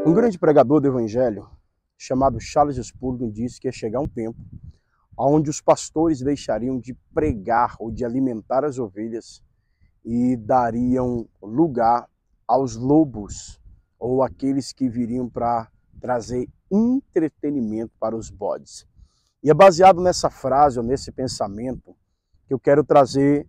Um grande pregador do evangelho, chamado Charles Spurgeon, disse que ia chegar um tempo onde os pastores deixariam de pregar ou de alimentar as ovelhas e dariam lugar aos lobos ou aqueles que viriam para trazer entretenimento para os bodes. E é baseado nessa frase ou nesse pensamento que eu quero trazer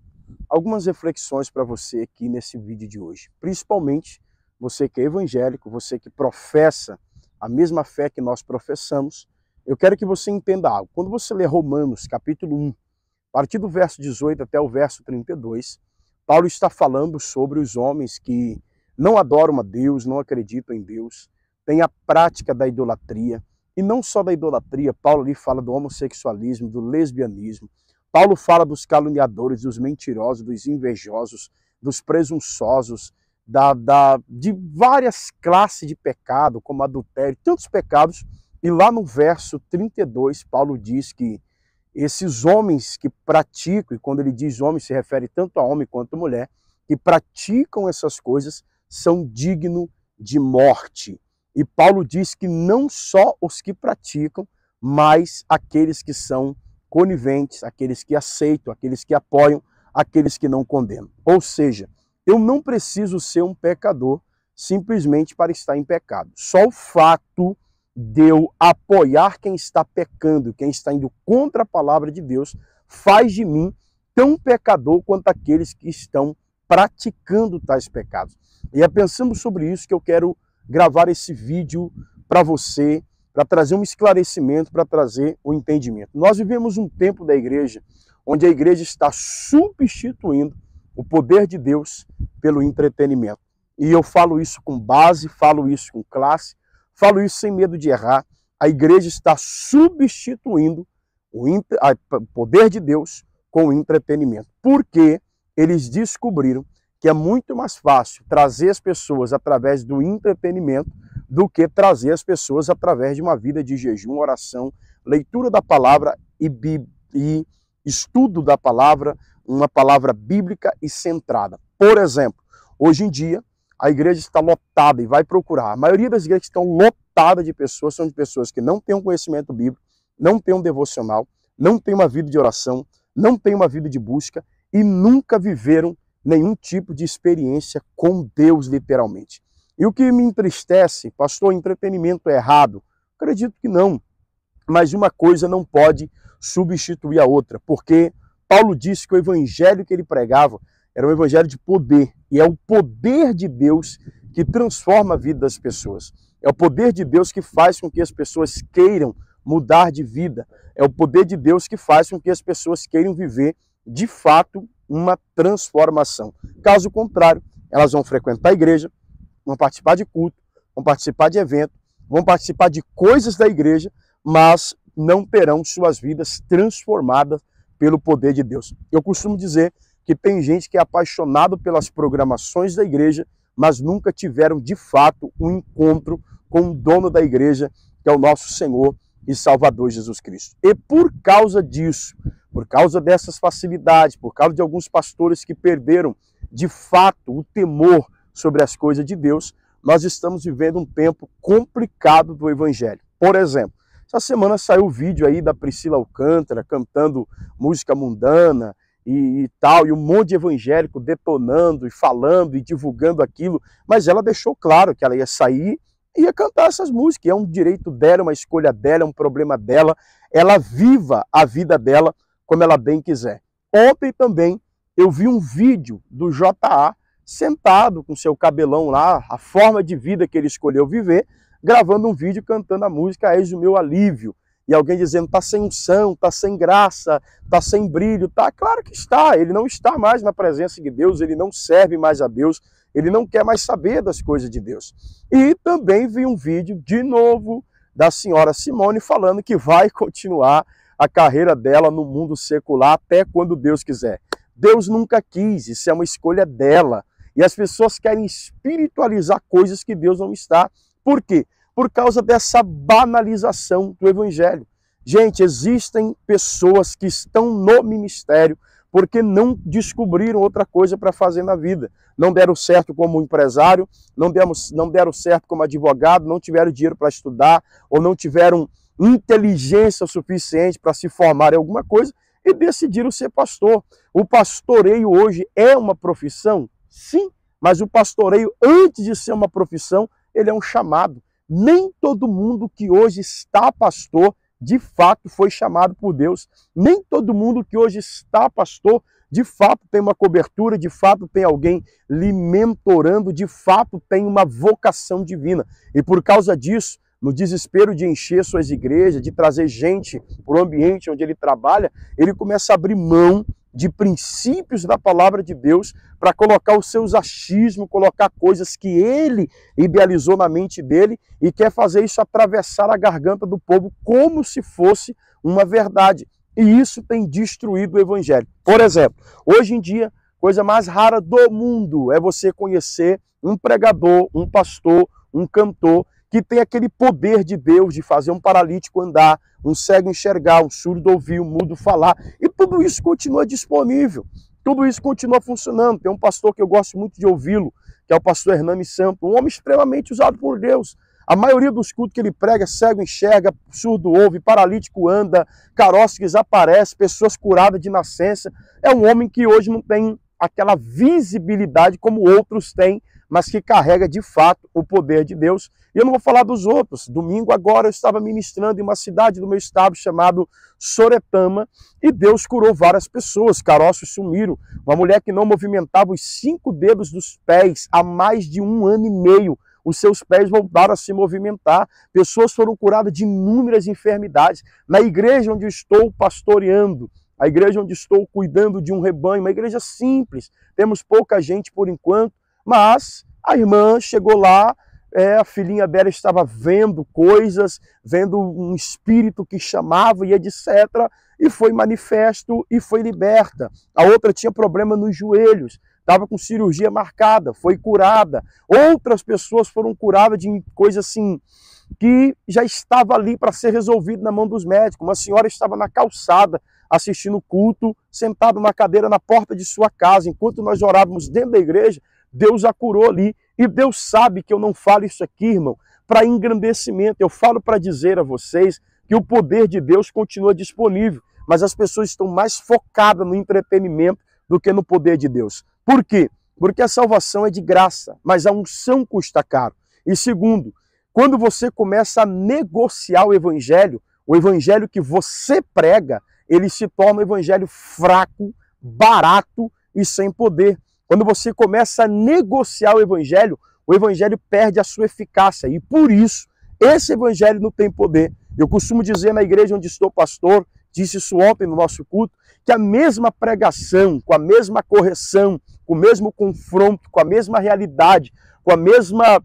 algumas reflexões para você aqui nesse vídeo de hoje. Principalmente você que é evangélico, você que professa a mesma fé que nós professamos, eu quero que você entenda algo. Quando você lê Romanos capítulo 1, a partir do verso 18 até o verso 32, Paulo está falando sobre os homens que não adoram a Deus, não acreditam em Deus, têm a prática da idolatria, e não só da idolatria, Paulo ali fala do homossexualismo, do lesbianismo, Paulo fala dos caluniadores, dos mentirosos, dos invejosos, dos presunçosos, de várias classes de pecado, como adultério, tantos pecados. E lá no verso 32, Paulo diz que esses homens que praticam, e quando ele diz homem, se refere tanto a homem quanto a mulher, que praticam essas coisas, são dignos de morte. E Paulo diz que não só os que praticam, mas aqueles que são coniventes, aqueles que aceitam, aqueles que apoiam, aqueles que não condenam. Ou seja, eu não preciso ser um pecador simplesmente para estar em pecado. Só o fato de eu apoiar quem está pecando, quem está indo contra a palavra de Deus, faz de mim tão pecador quanto aqueles que estão praticando tais pecados. E é pensando sobre isso que eu quero gravar esse vídeo para você, para trazer um esclarecimento, para trazer um entendimento. Nós vivemos um tempo da igreja onde a igreja está substituindo o poder de Deus pelo entretenimento. E eu falo isso com base, falo isso com classe, falo isso sem medo de errar. A igreja está substituindo o poder de Deus com o entretenimento. Porque eles descobriram que é muito mais fácil trazer as pessoas através do entretenimento do que trazer as pessoas através de uma vida de jejum, oração, leitura da palavra e estudo da palavra, uma palavra bíblica e centrada. Por exemplo, hoje em dia, a igreja está lotada e vai procurar. A maioria das igrejas que estão lotadas de pessoas são de pessoas que não têm um conhecimento bíblico, não têm um devocional, não têm uma vida de oração, não têm uma vida de busca e nunca viveram nenhum tipo de experiência com Deus, literalmente. E o que me entristece, pastor, entretenimento é errado? Acredito que não. Mas uma coisa não pode substituir a outra, porque Paulo disse que o evangelho que ele pregava era um evangelho de poder, e é o poder de Deus que transforma a vida das pessoas. É o poder de Deus que faz com que as pessoas queiram mudar de vida. É o poder de Deus que faz com que as pessoas queiram viver, de fato, uma transformação. Caso contrário, elas vão frequentar a igreja, vão participar de culto, vão participar de evento, vão participar de coisas da igreja, mas não terão suas vidas transformadas pelo poder de Deus. Eu costumo dizer que tem gente que é apaixonado pelas programações da igreja, mas nunca tiveram de fato um encontro com o dono da igreja, que é o nosso Senhor e Salvador Jesus Cristo. E por causa disso, por causa dessas facilidades, por causa de alguns pastores que perderam de fato o temor sobre as coisas de Deus, nós estamos vivendo um tempo complicado do evangelho. Por exemplo, essa semana saiu o vídeo aí da Priscila Alcântara cantando música mundana e tal, e um monte de evangélico detonando e falando e divulgando aquilo, mas ela deixou claro que ela ia sair e ia cantar essas músicas, é um direito dela, uma escolha dela, é um problema dela, ela viva a vida dela como ela bem quiser. Ontem também eu vi um vídeo do J.A. sentado com seu cabelão lá, a forma de vida que ele escolheu viver, gravando um vídeo cantando a música Eis o Meu Alívio. E alguém dizendo, tá sem unção, tá sem graça, tá sem brilho. Tá, claro que está, ele não está mais na presença de Deus, ele não serve mais a Deus, ele não quer mais saber das coisas de Deus. E também vi um vídeo, de novo, da senhora Simone falando que vai continuar a carreira dela no mundo secular até quando Deus quiser. Deus nunca quis, isso é uma escolha dela. E as pessoas querem espiritualizar coisas que Deus não está. Por quê? Por causa dessa banalização do evangelho. Gente, existem pessoas que estão no ministério porque não descobriram outra coisa para fazer na vida. Não deram certo como empresário, não deram certo como advogado, não tiveram dinheiro para estudar, ou não tiveram inteligência suficiente para se formar em alguma coisa e decidiram ser pastor. O pastoreio hoje é uma profissão? Sim, mas o pastoreio, antes de ser uma profissão, ele é um chamado. Nem todo mundo que hoje está pastor, de fato, foi chamado por Deus. Nem todo mundo que hoje está pastor, de fato, tem uma cobertura, de fato, tem alguém lhe mentorando, de fato, tem uma vocação divina. E por causa disso, no desespero de encher suas igrejas, de trazer gente para o ambiente onde ele trabalha, ele começa a abrir mão de princípios da palavra de Deus para colocar os seus achismos, colocar coisas que ele idealizou na mente dele e quer fazer isso atravessar a garganta do povo como se fosse uma verdade. E isso tem destruído o evangelho. Por exemplo, hoje em dia, coisa mais rara do mundo é você conhecer um pregador, um pastor, um cantor que tem aquele poder de Deus de fazer um paralítico andar, um cego enxergar, um surdo ouvir, um mudo falar. E tudo isso continua disponível. Tudo isso continua funcionando. Tem um pastor que eu gosto muito de ouvi-lo, que é o pastor Hernani Santo, um homem extremamente usado por Deus. A maioria dos cultos que ele prega, cego enxerga, surdo ouve, paralítico anda, caróticos aparece, pessoas curadas de nascença. É um homem que hoje não tem aquela visibilidade como outros têm, mas que carrega de fato o poder de Deus. E eu não vou falar dos outros. Domingo agora eu estava ministrando em uma cidade do meu estado chamado Soretama e Deus curou várias pessoas. Caroços sumiram. Uma mulher que não movimentava os 5 dedos dos pés há mais de 1 ano e meio. Os seus pés voltaram a se movimentar. Pessoas foram curadas de inúmeras enfermidades. Na igreja onde eu estou pastoreando, a igreja onde estou cuidando de um rebanho, uma igreja simples, temos pouca gente por enquanto, mas a irmã chegou lá, a filhinha dela estava vendo coisas, vendo um espírito que chamava e etc. E foi manifesto e foi liberta. A outra tinha problema nos joelhos, estava com cirurgia marcada, foi curada. Outras pessoas foram curadas de coisa assim, que já estava ali para ser resolvido na mão dos médicos. Uma senhora estava na calçada, assistindo o culto, sentada numa cadeira na porta de sua casa. Enquanto nós orávamos dentro da igreja, Deus a curou ali. E Deus sabe que eu não falo isso aqui, irmão, para engrandecimento. Eu falo para dizer a vocês que o poder de Deus continua disponível, mas as pessoas estão mais focadas no entretenimento do que no poder de Deus. Por quê? Porque a salvação é de graça, mas a unção custa caro. E segundo, quando você começa a negociar o evangelho que você prega, ele se torna um evangelho fraco, barato e sem poder. Quando você começa a negociar o evangelho perde a sua eficácia. E por isso, esse evangelho não tem poder. Eu costumo dizer na igreja onde estou pastor, disse isso ontem no nosso culto, que a mesma pregação, com a mesma correção, com o mesmo confronto, com a mesma realidade, com a mesma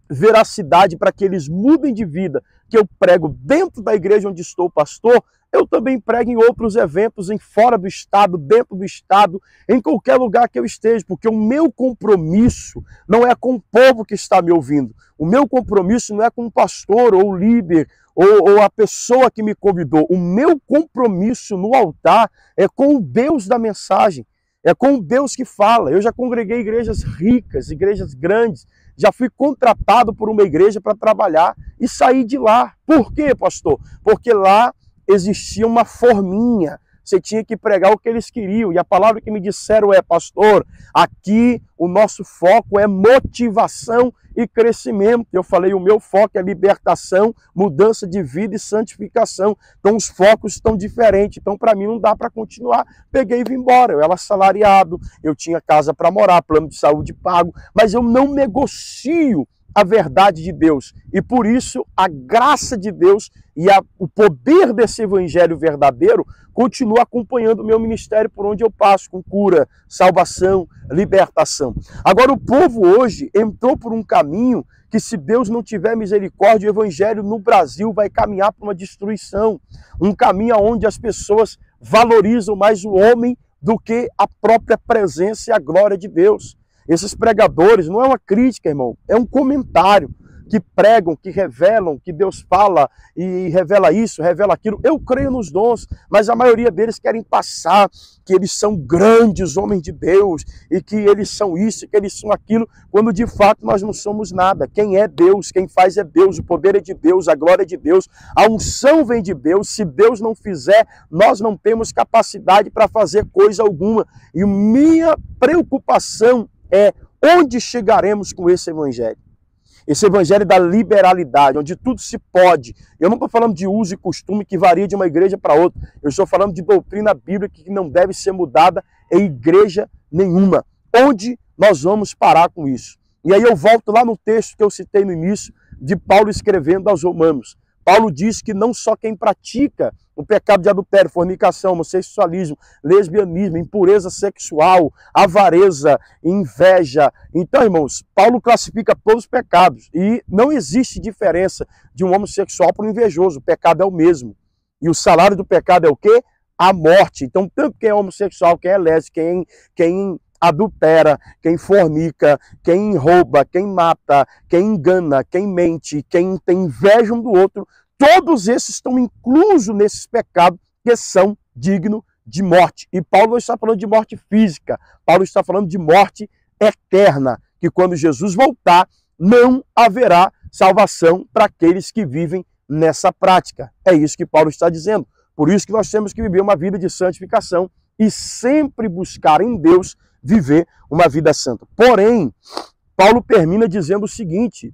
veracidade para que eles mudem de vida, que eu prego dentro da igreja onde estou pastor, eu também prego em outros eventos, em fora do estado, dentro do estado, em qualquer lugar que eu esteja, porque o meu compromisso não é com o povo que está me ouvindo. O meu compromisso não é com o pastor ou o líder ou a pessoa que me convidou. O meu compromisso no altar é com o Deus da mensagem, é com o Deus que fala. Eu já congreguei igrejas ricas, igrejas grandes, já fui contratado por uma igreja para trabalhar e saí de lá. Por quê, pastor? Porque lá existia uma forminha, você tinha que pregar o que eles queriam. E a palavra que me disseram é: pastor, aqui o nosso foco é motivação e crescimento. Eu falei, o meu foco é libertação, mudança de vida e santificação. Então os focos estão diferentes. Então para mim não dá para continuar. Peguei e vim embora. Eu era assalariado, eu tinha casa para morar, plano de saúde pago, mas eu não negocio a verdade de Deus. E por isso a graça de Deus e o poder desse evangelho verdadeiro continua acompanhando o meu ministério por onde eu passo, com cura, salvação, libertação. Agora o povo hoje entrou por um caminho que, se Deus não tiver misericórdia, o evangelho no Brasil vai caminhar para uma destruição. Um caminho onde as pessoas valorizam mais o homem do que a própria presença e a glória de Deus. Esses pregadores, não é uma crítica, irmão, é um comentário, que pregam, que revelam, que Deus fala e revela isso, revela aquilo. Eu creio nos dons, mas a maioria deles querem passar que eles são grandes homens de Deus e que eles são isso, que eles são aquilo, quando de fato nós não somos nada. Quem é Deus, quem faz é Deus, o poder é de Deus, a glória é de Deus, a unção vem de Deus. Se Deus não fizer, nós não temos capacidade para fazer coisa alguma. E minha preocupação é onde chegaremos com esse evangelho. Esse evangelho da liberalidade, onde tudo se pode. Eu não estou falando de uso e costume que varia de uma igreja para outra. Eu estou falando de doutrina bíblica que não deve ser mudada em igreja nenhuma. Onde nós vamos parar com isso? E aí eu volto lá no texto que eu citei no início, de Paulo escrevendo aos Romanos. Paulo diz que não só quem pratica o pecado de adultério, fornicação, homossexualismo, lesbianismo, impureza sexual, avareza, inveja. Então, irmãos, Paulo classifica todos os pecados. E não existe diferença de um homossexual para um invejoso. O pecado é o mesmo. E o salário do pecado é o quê? A morte. Então, tanto quem é homossexual, quem é lésbico, quem adultera, quem fornica, quem rouba, quem mata, quem engana, quem mente, quem tem inveja um do outro, todos esses estão inclusos nesses pecados que são dignos de morte. E Paulo não está falando de morte física, Paulo está falando de morte eterna, que quando Jesus voltar, não haverá salvação para aqueles que vivem nessa prática. É isso que Paulo está dizendo. Por isso que nós temos que viver uma vida de santificação e sempre buscar em Deus viver uma vida santa. Porém, Paulo termina dizendo o seguinte,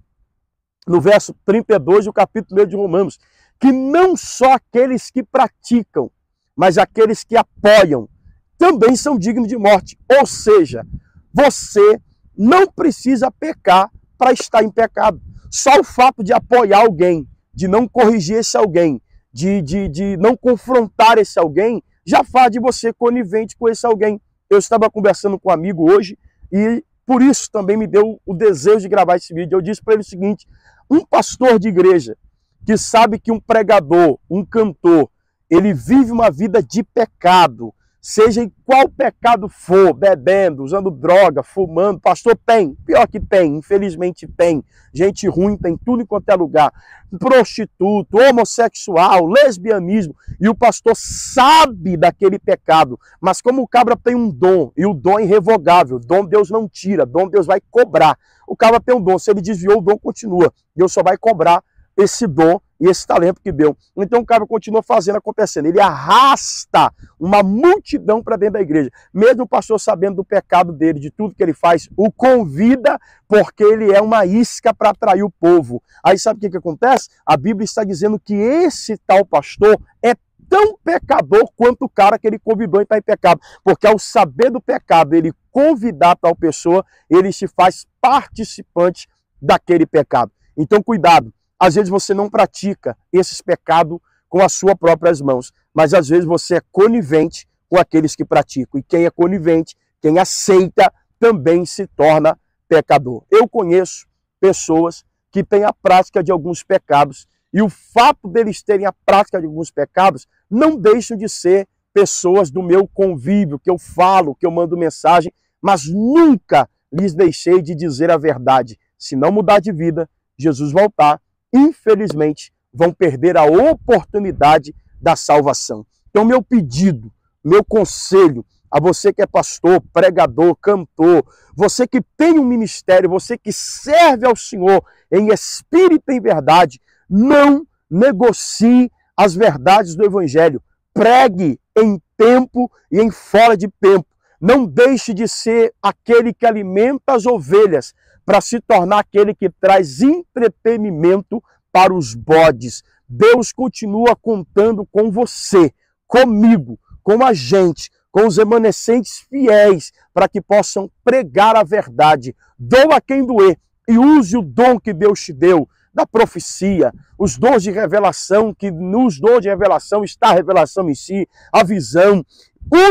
no verso 32 do capítulo 1 de Romanos, que não só aqueles que praticam, mas aqueles que apoiam, também são dignos de morte. Ou seja, você não precisa pecar para estar em pecado. Só o fato de apoiar alguém, de não corrigir esse alguém, de não confrontar esse alguém, já faz de você conivente com esse alguém. Eu estava conversando com um amigo hoje e por isso também me deu o desejo de gravar esse vídeo. Eu disse para ele o seguinte, um pastor de igreja que sabe que um pregador, um cantor, ele vive uma vida de pecado, seja em qual pecado for, bebendo, usando droga, fumando, pastor, tem, pior que tem, infelizmente tem, gente ruim tem tudo em quanto é lugar, prostituto, homossexual, lesbianismo, e o pastor sabe daquele pecado, mas como o cabra tem um dom, e o dom é irrevogável, dom Deus não tira, dom Deus vai cobrar, o cabra tem um dom, se ele desviou, o dom continua, Deus só vai cobrar esse dom e esse talento que deu. Então o cara continua fazendo, acontecendo. Ele arrasta uma multidão para dentro da igreja. Mesmo o pastor sabendo do pecado dele, de tudo que ele faz, o convida porque ele é uma isca para atrair o povo. Aí sabe o que acontece? A Bíblia está dizendo que esse tal pastor é tão pecador quanto o cara que ele convidou e está em pecado. Porque ao saber do pecado, ele convidar tal pessoa, ele se faz participante daquele pecado. Então cuidado. Às vezes você não pratica esses pecados com as suas próprias mãos, mas às vezes você é conivente com aqueles que praticam. E quem é conivente, quem aceita, também se torna pecador. Eu conheço pessoas que têm a prática de alguns pecados e o fato deles terem a prática de alguns pecados não deixam de ser pessoas do meu convívio, que eu falo, que eu mando mensagem, mas nunca lhes deixei de dizer a verdade. Se não mudar de vida, Jesus voltar, infelizmente, vão perder a oportunidade da salvação. Então, meu pedido, meu conselho a você que é pastor, pregador, cantor, você que tem um ministério, você que serve ao Senhor em espírito e em verdade, não negocie as verdades do Evangelho. Pregue em tempo e em fora de tempo. Não deixe de ser aquele que alimenta as ovelhas, para se tornar aquele que traz entretenimento para os bodes. Deus continua contando com você, comigo, com a gente, com os remanescentes fiéis, para que possam pregar a verdade. Doa quem doer e use o dom que Deus te deu, da profecia, os dons de revelação, que nos dons de revelação está a revelação em si, a visão.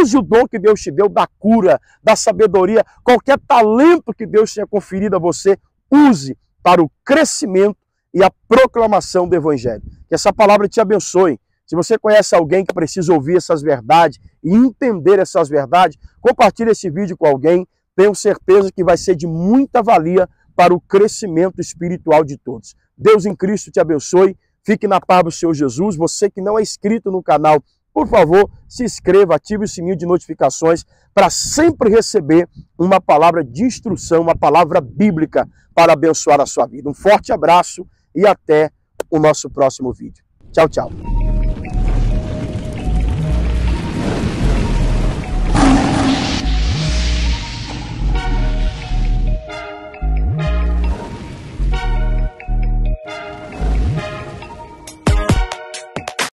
Use o dom que Deus te deu da cura, da sabedoria, qualquer talento que Deus tenha conferido a você, use para o crescimento e a proclamação do Evangelho. Que essa palavra te abençoe. Se você conhece alguém que precisa ouvir essas verdades e entender essas verdades, compartilhe esse vídeo com alguém. Tenho certeza que vai ser de muita valia para o crescimento espiritual de todos. Deus em Cristo te abençoe. Fique na paz do Senhor Jesus. Você que não é inscrito no canal, por favor, se inscreva, ative o sininho de notificações para sempre receber uma palavra de instrução, uma palavra bíblica para abençoar a sua vida. Um forte abraço e até o nosso próximo vídeo. Tchau, tchau.